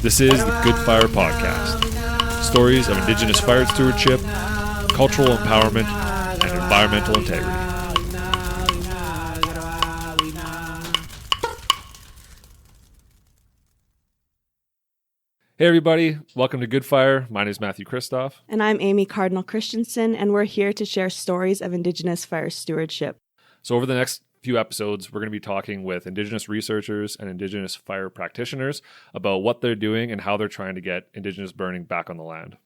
This is the Good Fire Podcast. Stories of Indigenous fire stewardship, cultural empowerment, and environmental integrity. Hey everybody, welcome to Good Fire. My name is Matthew Kristoff. And I'm Amy Cardinal Christianson, and we're here to share stories of Indigenous fire stewardship. So over the next few episodes, we're going to be talking with Indigenous researchers and Indigenous fire practitioners about what they're doing and how they're trying to get Indigenous burning back on the land.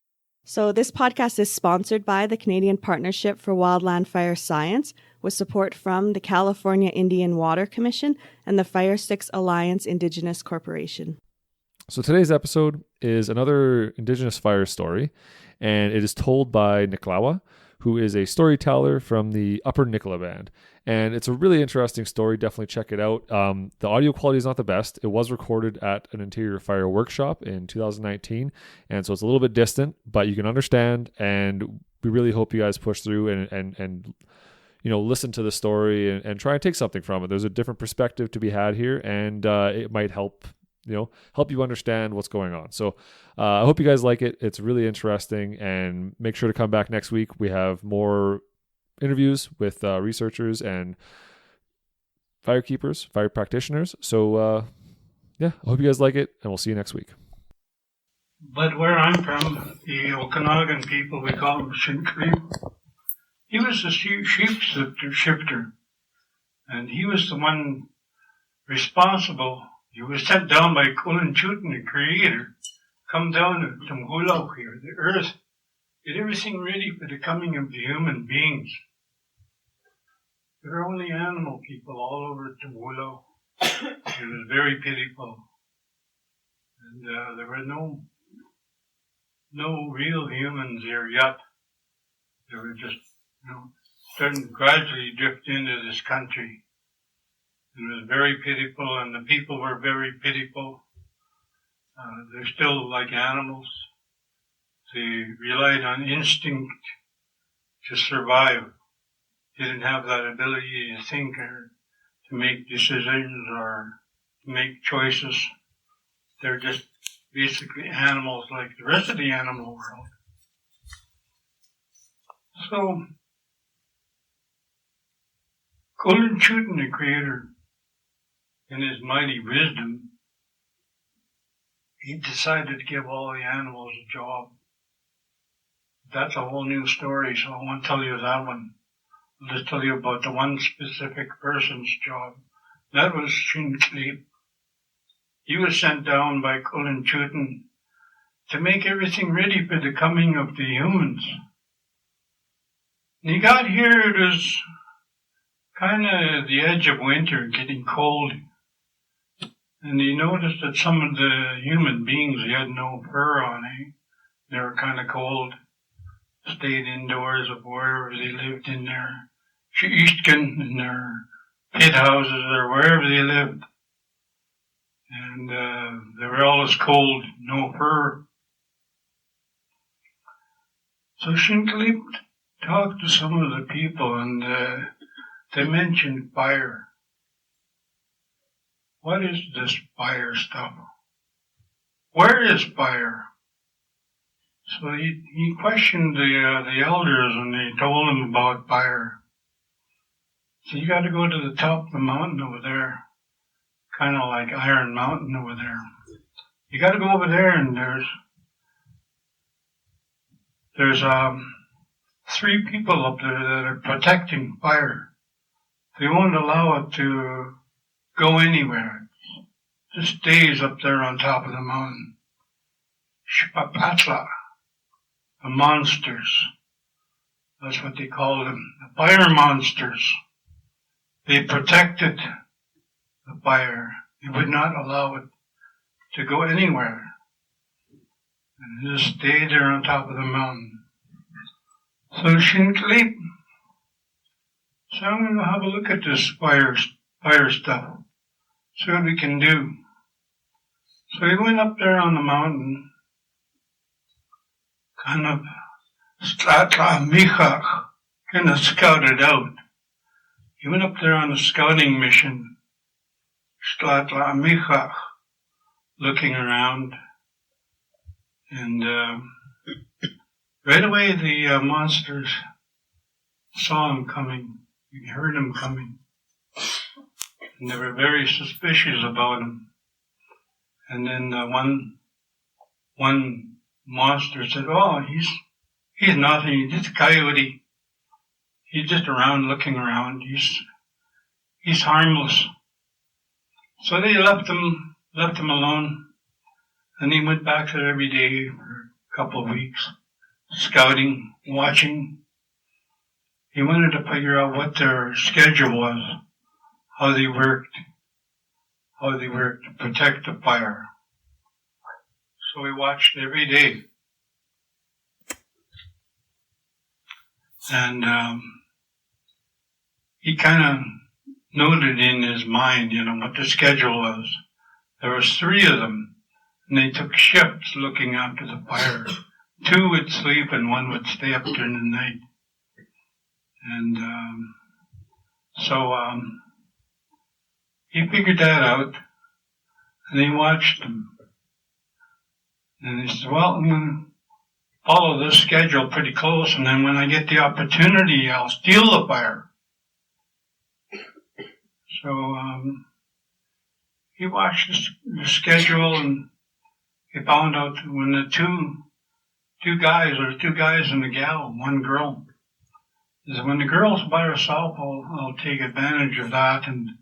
So this podcast is sponsored by the Canadian Partnership for Wildland Fire Science, with support from the California Indian Water Commission and the Fire Sticks Alliance Indigenous Corporation. So today's episode is another Indigenous fire story, and it is told by Nklawa, who is a storyteller from the Upper Nicola Band. And it's a really interesting story. Definitely check it out. The audio quality is not the best. It was recorded at an interior fire workshop in 2019, and so it's a little bit distant, but you can understand, and we really hope you guys push through and you know, listen to the story and try and take something from it. There's a different perspective to be had here, and it might help you understand what's going on. So I hope you guys like it. It's really interesting, and make sure to come back next week. We have more interviews with researchers and fire keepers, fire practitioners. So I hope you guys like it, and we'll see you next week. But where I'm from, the Okanagan people, we call him Shinkli. He was the sheep shifter, and he was the one responsible. He was sent down by Coyote, the creator, come down to Tumhulau here, the earth, get everything ready for the coming of the human beings. There were only animal people all over Tumhulau. It was very pitiful. And there were no real humans there yet. They were just, starting to gradually drift into this country. It was very pitiful, and the people were very pitiful. They're still like animals. They relied on instinct to survive. They didn't have that ability to think or to make decisions or to make choices. They're just basically animals like the rest of the animal world. So, Golden Chutin, the creator, in his mighty wisdom, he decided to give all the animals a job. That's a whole new story, so I won't tell you that one. I'll just tell you about the one specific person's job. That was Shinkli. He was sent down by Golden Chutin to make everything ready for the coming of the humans. When he got here, it was kind of the edge of winter, getting cold. And he noticed that some of the human beings, they had no fur on, They were kind of cold. Stayed indoors of wherever they lived in their sheishkin, in their pit houses, or wherever they lived. And they were always cold, no fur. So Shinkli talked to some of the people, and they mentioned fire. What is this fire stuff? Where is fire? So he questioned the elders, and they told him about fire. So you got to go to the top of the mountain over there, kind of like Iron Mountain over there. You got to go over there, and there's 3 people up there that are protecting fire. They won't allow it to go anywhere. It just stays up there on top of the mountain. Shipapatla, the monsters. That's what they called them, the fire monsters. They protected the fire. They would not allow it to go anywhere. And it just stayed there on top of the mountain. So Shinkli, so I'm going to have a look at this fire stuff. See what we can do. So he went up there on the mountain, kind of scouted out. He went up there on a scouting mission, looking around, And right away the monsters saw him coming. We heard him coming. And they were very suspicious about him. And then one monster said, "Oh, he's nothing. He's just a coyote. He's just around looking around. He's harmless." So they left him alone, and he went back there every day for a couple of weeks, scouting, watching. He wanted to figure out what their schedule was, how they worked to protect the fire. So he watched every day. And he kind of noted in his mind, what the schedule was. There was 3 of them, and they took shifts looking after the fire. 2 would sleep and 1 would stay up during the night. And so he figured that out, and he watched them. And he said, "Well, I'm going to follow this schedule pretty close, and then when I get the opportunity, I'll steal the fire." So he watched the schedule, and he found out when the two guys and a gal, 1 girl, is when the girl's by herself, I'll take advantage of that and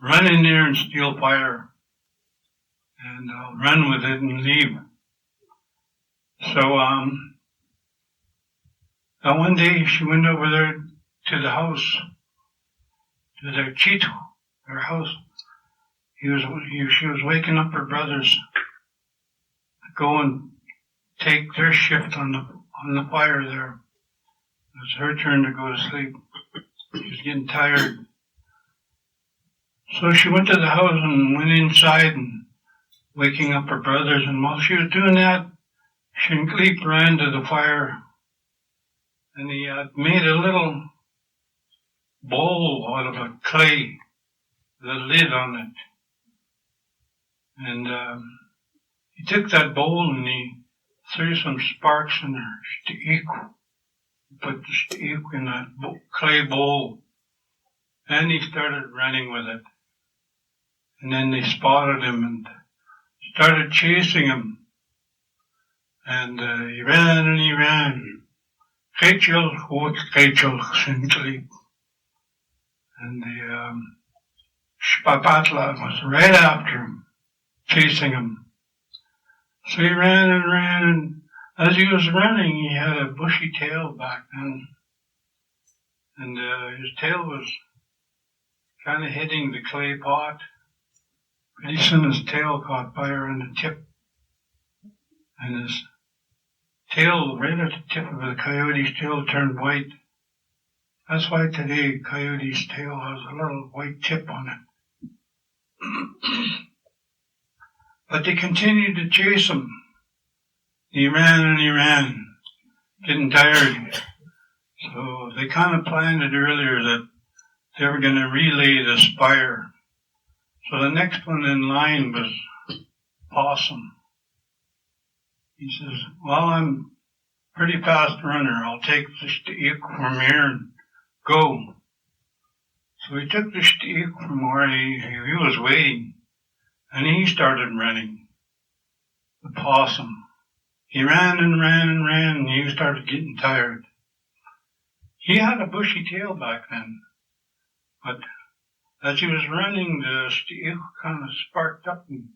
run in there and steal fire. And I'll run with it and leave. So one day she went over there to the house, to their Chito, their house. She was waking up her brothers to go and take their shift on the fire there. It was her turn to go to sleep. She was getting tired. So she went to the house and went inside and waking up her brothers. And while she was doing that, Shinkleep ran to the fire, and he made a little bowl out of a clay with a lid on it. And he took that bowl and he threw some sparks in there, stick. He put the stick in that clay bowl, and he started running with it. And then they spotted him and started chasing him. And he ran and he ran. Rachel, Shinkleep. And the Spapatla was right after him, chasing him. So he ran and ran, and as he was running, he had a bushy tail back then. And his tail was kind of hitting the clay pot. Pretty soon his tail caught fire on the tip. And his tail, right at the tip of the coyote's tail, turned white. That's why today coyote's tail has a little white tip on it. But they continued to chase him. He ran and he ran, getting tired. So they kind of planned it earlier that they were going to relay this fire. So the next one in line was Possum. He says, "Well, I'm a pretty fast runner. I'll take the stick from here and go." So he took the stick from where he was waiting, and he started running. The possum. He ran and ran and ran, and he started getting tired. He had a bushy tail back then, but as he was running, the stick kind of sparked up, and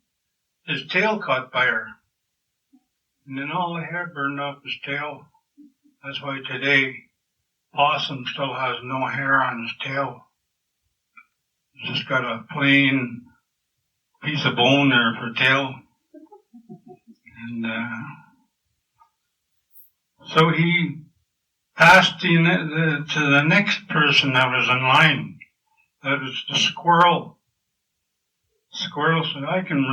his tail caught fire. And then all the hair burned off his tail. That's why today, possum still has no hair on his tail. He's just got a plain piece of bone there for tail. And so he passed to the next person that was in line. That was the squirrel. Squirrel said, I can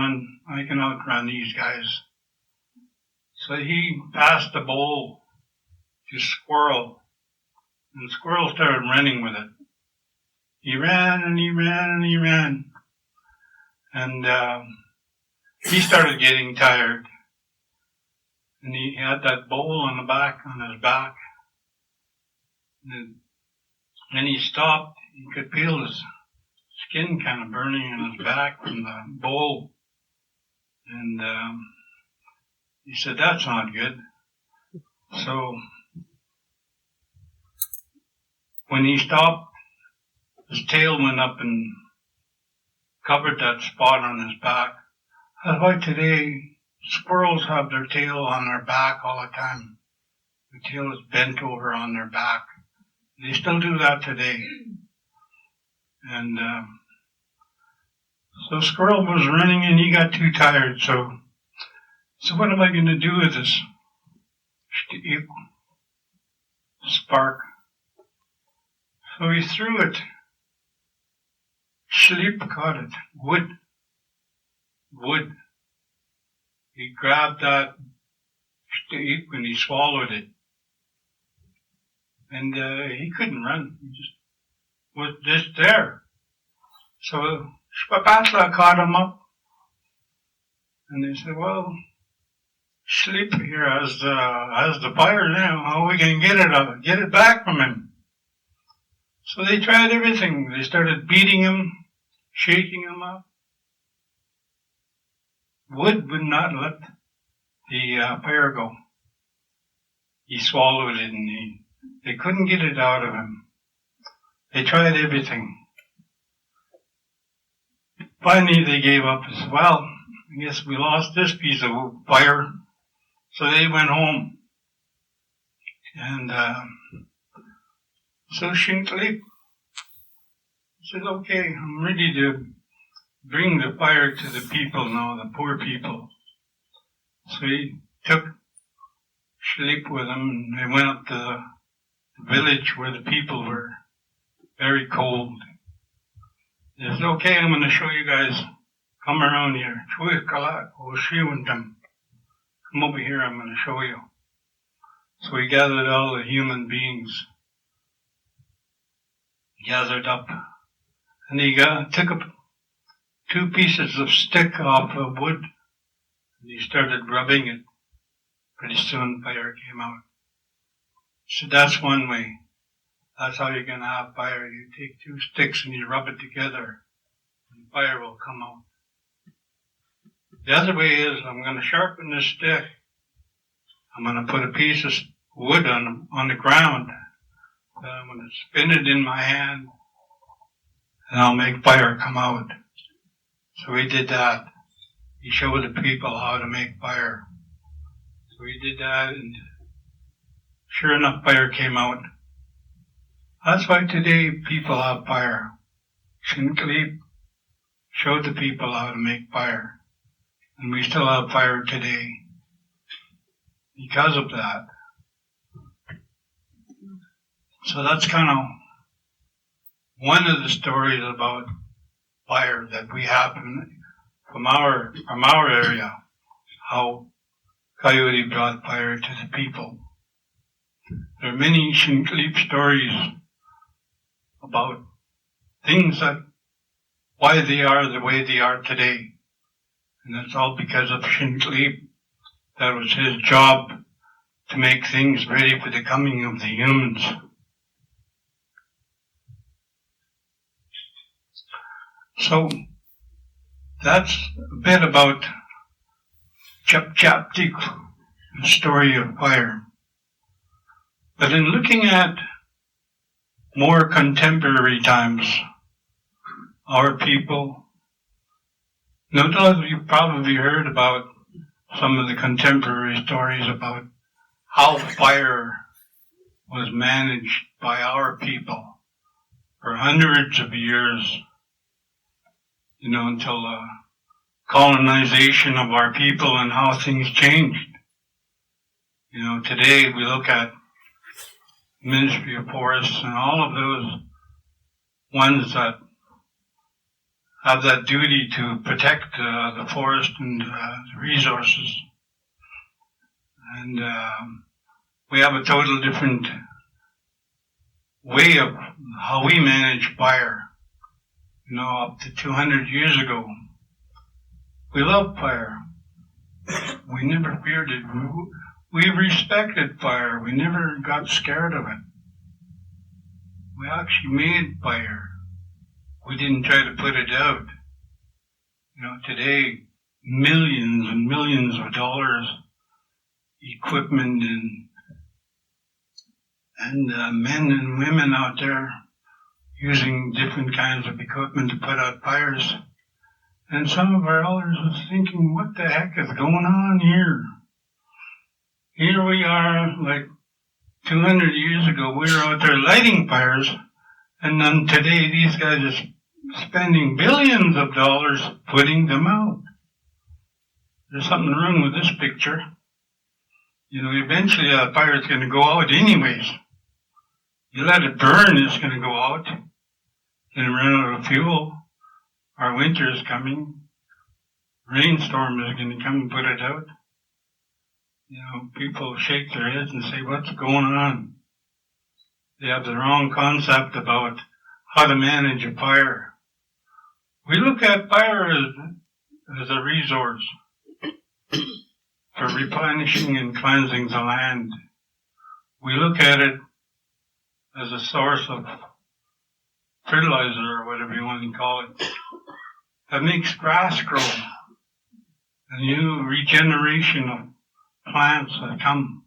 outrun these guys. So he passed the bowl to Squirrel, and Squirrel started running with it. He ran and he ran and he ran, and he started getting tired. And he had that bowl on his back. And then he stopped. He could feel his skin kind of burning in his back from the bowl. And he said, that's not good. So when he stopped, his tail went up and covered that spot on his back. That's why today squirrels have their tail on their back all the time. The tail is bent over on their back. They still do that today. And so squirrel was running and he got too tired. So what am I going to do with this spark? So he threw it. Sleep caught it. Wood. He grabbed that steak when he swallowed it. And he couldn't run. He just was just there. So Spapatla caught him up. And they said, well, Sleep here has the fire now. How are we going to get it back from him? So they tried everything. They started beating him, shaking him up. Wood would not let the fire go. He swallowed it and they couldn't get it out of him. They tried everything. Finally they gave up and said, well, I guess we lost this piece of fire. So they went home. And so Shinkleep said, okay, I'm ready to bring the fire to the people now, the poor people. So he took Sleep with him and they went up to the village where the people were very cold. He said, okay, I'm going to show you guys. Come around here. Come over here, I'm going to show you. So he gathered all the human beings. Gathered up. And he took up 2 pieces of stick off of wood. And he started rubbing it. Pretty soon fire came out. So that's one way. That's how you're going to have fire. You take 2 sticks and you rub it together. And fire will come out. The other way is I'm going to sharpen this stick. I'm going to put a piece of wood on the ground. Then I'm going to spin it in my hand. And I'll make fire come out. So he did that. He showed the people how to make fire. So he did that and sure enough fire came out. That's why today people have fire. Shinkleep showed the people how to make fire. And we still have fire today because of that. So that's kind of one of the stories about fire that we have from our area, how Coyote brought fire to the people. There are many Shinkleep stories about things why they are the way they are today. And that's all because of Shinkleep. That was his job to make things ready for the coming of the humans. So that's a bit about Chaptik, the story of fire. But in looking at more contemporary times, our people, no doubt you've probably heard about some of the contemporary stories about how fire was managed by our people for hundreds of years, until the colonization of our people and how things changed. Today we look at Ministry of Forests and all of those ones that have that duty to protect the forest and the resources. And we have a total different way of how we manage fire. Up to 200 years ago, we loved fire. We never feared it. we respected fire. We never got scared of it. We actually made fire. We didn't try to put it out. Today, millions and millions of dollars, equipment and men and women out there using different kinds of equipment to put out fires. And some of our elders was thinking, what the heck is going on here? Here we are, like 200 years ago, we were out there lighting fires, and then today these guys are spending billions of dollars putting them out. There's something wrong with this picture. Eventually a fire is going to go out anyways. You let it burn, it's going to go out. Then run out of fuel. Our winter is coming. Rainstorm is going to come and put it out. People shake their heads and say, what's going on? They have the wrong concept about how to manage a fire. We look at fire as a resource for replenishing and cleansing the land. We look at it as a source of fertilizer, or whatever you want to call it, that makes grass grow. A new regeneration of plants that come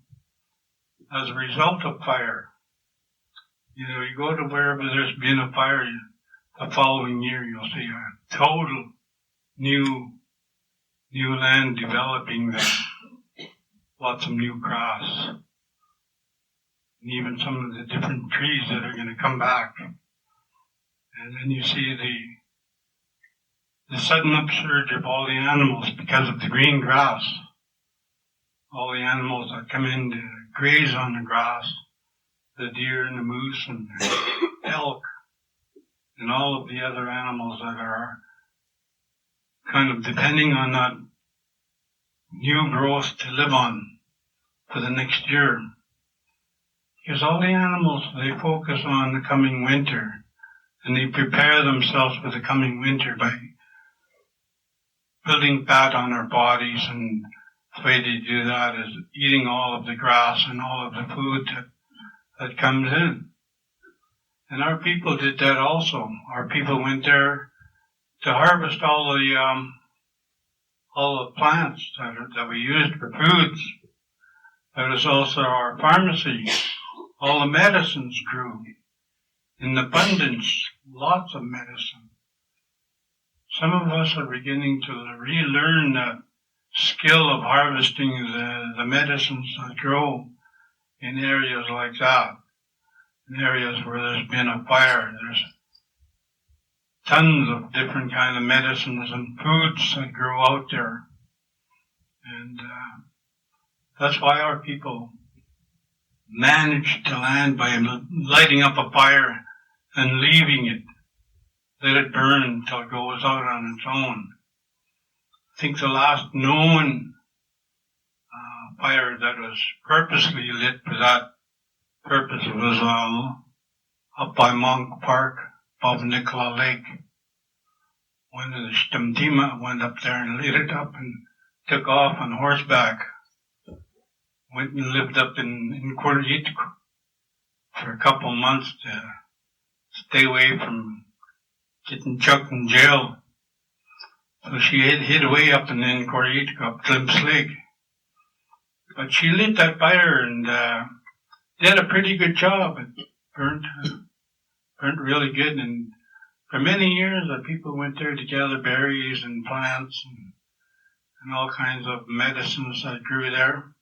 as a result of fire. You go to wherever there's been a fire, the following year you'll see a total new land developing there. Lots of new grass. And even some of the different trees that are going to come back. And then you see the sudden upsurge of all the animals because of the green grass. All the animals that come in to graze on the grass, the deer and the moose and the elk, and all of the other animals that are kind of depending on that new growth to live on for the next year. Because all the animals, they focus on the coming winter, and they prepare themselves for the coming winter by building fat on their bodies, and the way they do that is eating all of the grass and all of the food that comes in. And our people did that also. Our people went there to harvest all the plants that we used for foods. There was also our pharmacy. All the medicines grew in abundance, lots of medicine. Some of us are beginning to relearn that skill of harvesting the medicines that grow in areas like that. In areas where there's been a fire, there's tons of different kind of medicines and foods that grow out there. And that's why our people manage the land by lighting up a fire and leaving it. Let it burn until it goes out on its own. I think the last known fire that was purposely lit for that purpose was up by Monk Park above Nicola Lake. When the Stamtima went up there and lit it up and took off on horseback. Went and lived up in Coyote for a couple months to stay away from getting chucked in jail. So she hid away up in Coyote, up Glimpse Lake. But she lit that fire and did a pretty good job. It burnt really good. And for many years, the people went there to gather berries and plants and all kinds of medicines that grew there.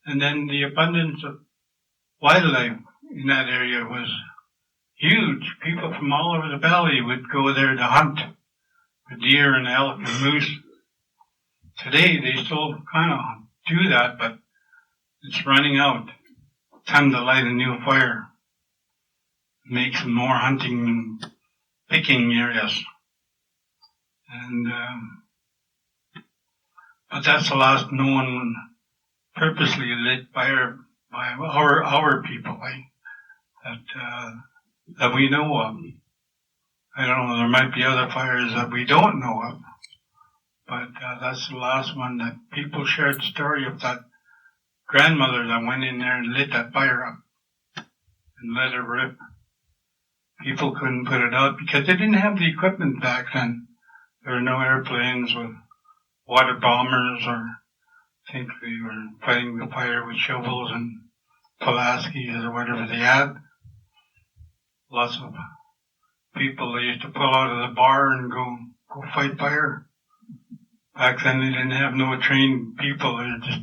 And then the abundance of wildlife in that area was huge. People from all over the valley would go there to hunt for deer and elk and moose. Today they still kind of do that, but it's running out. Time to light a new fire. Make some more hunting and picking areas. And but that's the last known purposely lit fire by our people, that we know of. I don't know, there might be other fires that we don't know of, but that's the last one that people shared the story of that grandmother that went in there and lit that fire up and let it rip. People couldn't put it out because they didn't have the equipment back then. There were no airplanes with water bombers, or I think they were fighting the fire with shovels and Pulaskis or whatever they had. Lots of people they used to pull out of the bar and go fight fire. Back then they didn't have no trained people. They were just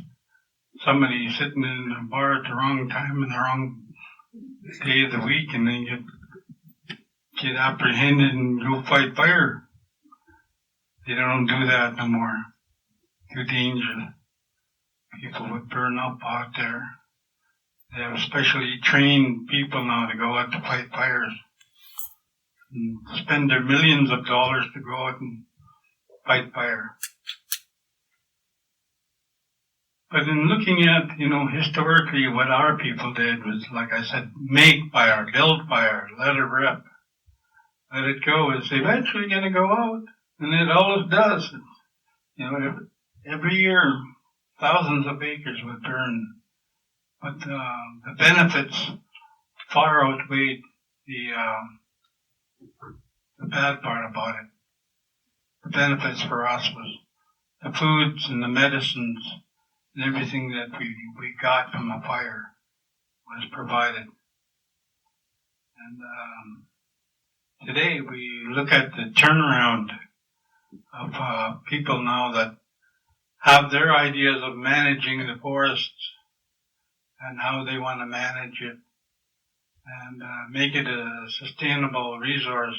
somebody sitting in a bar at the wrong time and the wrong day of the week, and then get apprehended and go fight fire. They don't do that no more. Too dangerous. People would burn up out there. They have specially trained people now to go out to fight fires and spend their millions of dollars to go out and fight fire. But in looking at, historically what our people did was, like I said, make fire, build fire, let it rip, let it go. It's eventually going to go out, and it always does. Every year, thousands of acres would burn. But the benefits far outweighed the bad part about it. The benefits for us was the foods and the medicines and everything that we got from the fire was provided. And today we look at the turnaround of people now that have their ideas of managing the forests and how they want to manage it and make it a sustainable resource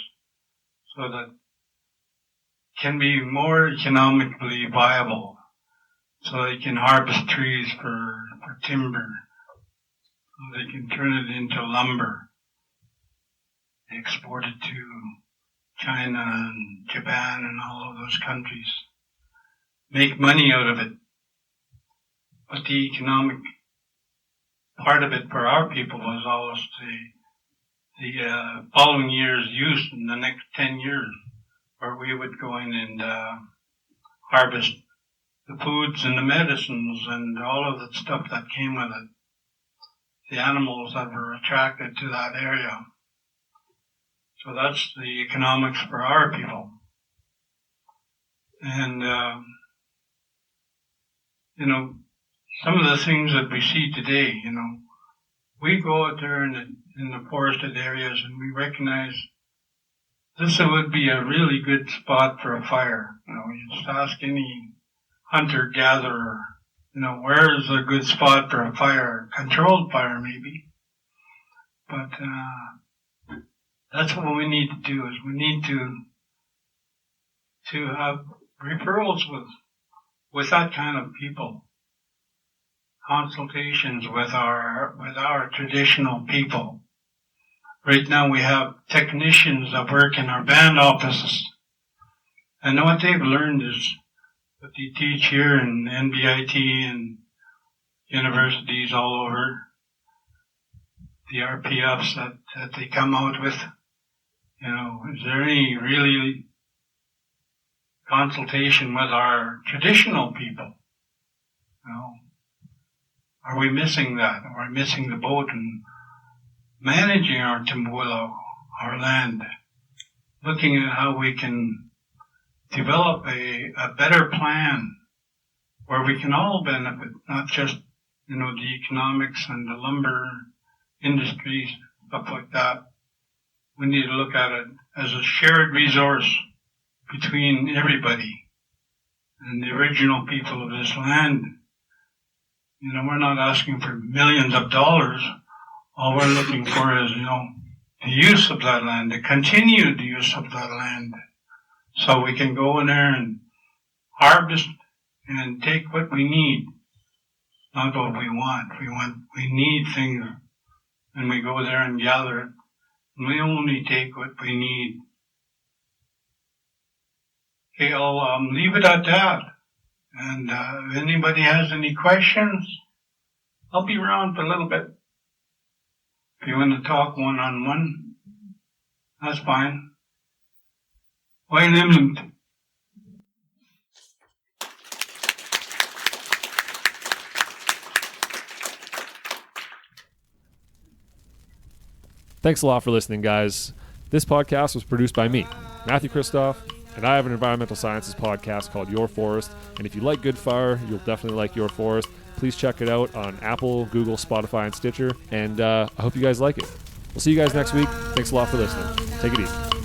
so that it can be more economically viable, so they can harvest trees for timber, so they can turn it into lumber, export it to China and Japan and all of those countries, make money out of it. But the economic part of it for our people was always the following year's use in the next 10 years, where we would go in and harvest the foods and the medicines and all of the stuff that came with it, the animals that were attracted to that area. So that's the economics for our people. And, some of the things that we see today, we go out there in the forested areas and we recognize this would be a really good spot for a fire. You just ask any hunter-gatherer, where is a good spot for a fire? Controlled fire, maybe. But that's what we need to do, is we need to have referrals with that kind of people, consultations with our traditional people. Right now we have technicians that work in our band offices, and what they've learned is what they teach here in NBIT and universities all over, the RPFs that they come out with. Is there any really consultation with our traditional people? Are we missing that? Are we missing the boat in managing our Timbula, our land, looking at how we can develop a better plan where we can all benefit, not just, the economics and the lumber industries, stuff like that. We need to look at it as a shared resource between everybody and the original people of this land. We're not asking for millions of dollars. All we're looking for is, the use of that land, the continued use of that land. So we can go in there and harvest and take what we need, not what we want. We need things, and we go there and gather it. And we only take what we need. Okay, I'll leave it at that. And if anybody has any questions, I'll be around for a little bit. If you want to talk one-on-one, that's fine. Why limit? Thanks a lot for listening, guys. This podcast was produced by me, Matthew Kristoff, and I have an environmental sciences podcast called Your Forest. And if you like good fire, you'll definitely like Your Forest. Please check it out on Apple, Google, Spotify, and Stitcher. And I hope you guys like it. We'll see you guys next week. Thanks a lot for listening. Take it easy.